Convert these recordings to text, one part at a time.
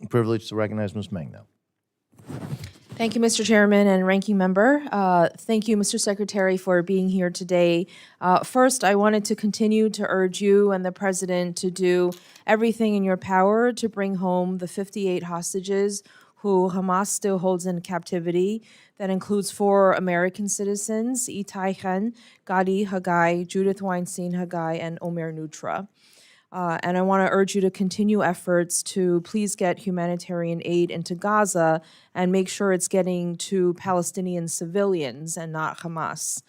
privileged to recognize Ms. Meng now. Thank you, Mr. Chairman and Ranking Member. Thank you, Mr. Secretary, for being here today. First, I wanted to continue to urge you and the President to do everything in your power to bring home the 58 hostages who Hamas still holds in captivity. That includes 4 American citizens, Itai Chen, Gadi Hagai, Judith Weinstein Hagai, and Omer Nutra. And I want to urge you to continue efforts to please get humanitarian aid into Gaza and make sure it's getting to Palestinian civilians and not Hamas.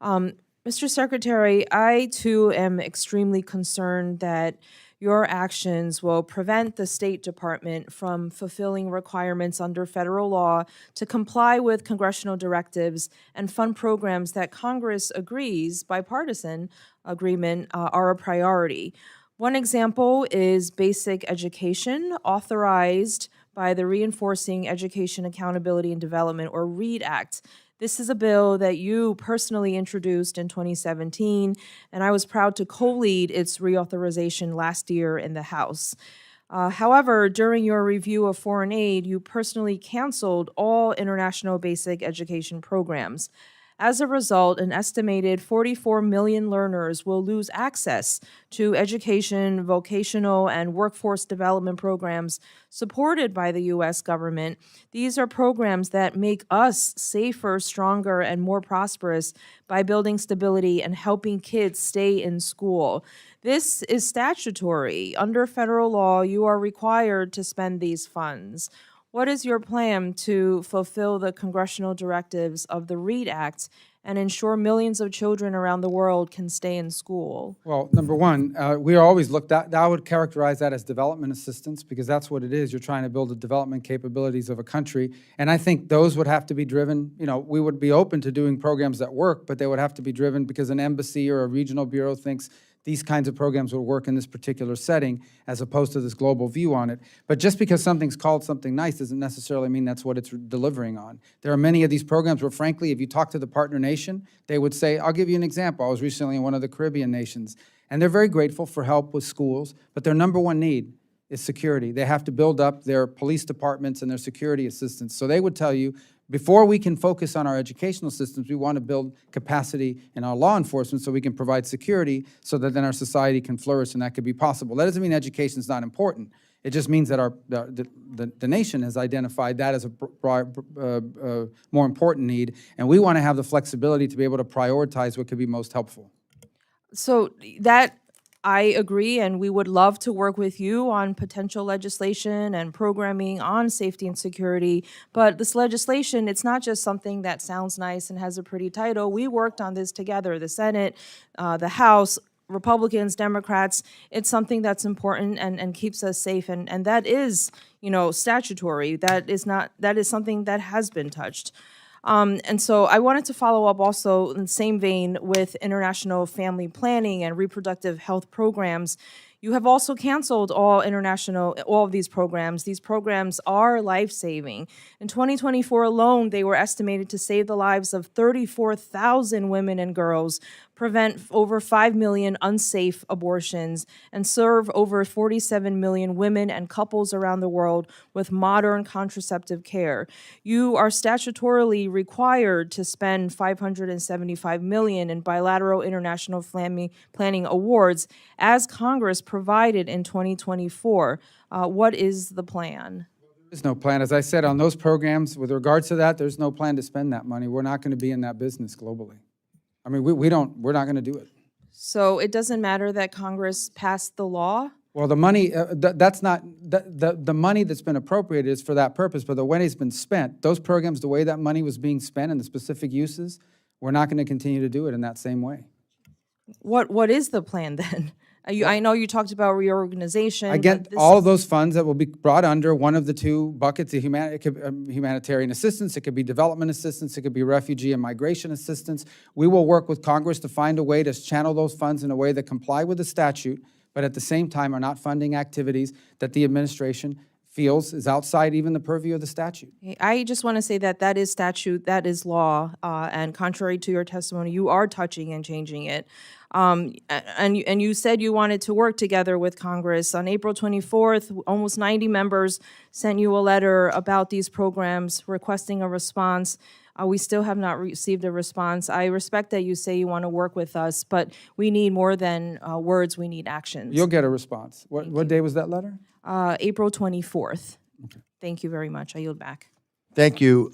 Mr. Secretary, I too am extremely concerned that your actions will prevent the State Department from fulfilling requirements under federal law to comply with congressional directives and fund programs that Congress agrees, bipartisan agreement, are a priority. One example is basic education, authorized by the Reinforcing Education Accountability and Development, or READ Act. This is a bill that you personally introduced in 2017, and I was proud to co-lead its reauthorization last year in the House. However, during your review of foreign aid, you personally canceled all international basic education programs. As a result, an estimated 44 million learners will lose access to education, vocational, and workforce development programs supported by the U.S. government. These are programs that make us safer, stronger, and more prosperous by building stability and helping kids stay in school. This is statutory. Under federal law, you are required to spend these funds. What is your plan to fulfill the congressional directives of the READ Act and ensure millions of children around the world can stay in school? Well, number one, we always looked at, I would characterize that as development assistance, because that's what it is. You're trying to build the development capabilities of a country. And I think those would have to be driven, we would be open to doing programs that work, but they would have to be driven because an embassy or a regional bureau thinks these kinds of programs will work in this particular setting as opposed to this global view on it. But just because something's called something nice doesn't necessarily mean that's what it's delivering on. There are many of these programs where, frankly, if you talk to the partner nation, they would say, I'll give you an example. I was recently in one of the Caribbean nations, and they're very grateful for help with schools, but their number one need is security. They have to build up their police departments and their security assistance. So they would tell you, before we can focus on our educational systems, we want to build capacity in our law enforcement so we can provide security so that then our society can flourish and that could be possible. That doesn't mean education is not important. It just means that the nation has identified that as a more important need, and we want to have the flexibility to be able to prioritize what could be most helpful. So that I agree, and we would love to work with you on potential legislation and programming on safety and security. But this legislation, it's not just something that sounds nice and has a pretty title. We worked on this together, the Senate, the House, Republicans, Democrats. It's something that's important and keeps us safe, and that is, statutory. That is something that has been touched. And so I wanted to follow up also in the same vein with international family planning and reproductive health programs. You have also canceled all of these programs. These programs are life-saving. In 2024 alone, they were estimated to save the lives of 34,000 women and girls, prevent over 5 million unsafe abortions, and serve over 47 million women and couples around the world with modern contraceptive care. You are statutorily required to spend $575 million in bilateral international family planning awards, as Congress provided in 2024. What is the plan? There's no plan. As I said, on those programs, with regards to that, there's no plan to spend that money. We're not going to be in that business globally. I mean, we're not going to do it. So it doesn't matter that Congress passed the law? Well, the money, that's not, the money that's been appropriated is for that purpose, but the way it's been spent, those programs, the way that money was being spent and the specific uses, we're not going to continue to do it in that same way. What is the plan then? I know you talked about reorganization. Again, all of those funds that will be brought under one of the two buckets, it could humanitarian assistance, it could be development assistance, it could be refugee and migration assistance. We will work with Congress to find a way to channel those funds in a way that comply with the statute, but at the same time are not funding activities that the administration feels is outside even the purview of the statute. I just want to say that that is statute, that is law, and contrary to your testimony, you are touching and changing it. And you said you wanted to work together with Congress. On April 24th, almost 90 members sent you a letter about these programs requesting a response. We still have not received a response. I respect that you say you want to work with us, but we need more than words, we need actions. You'll get a response. What day was that letter? April 24th. Thank you very much. I yield back. Thank you.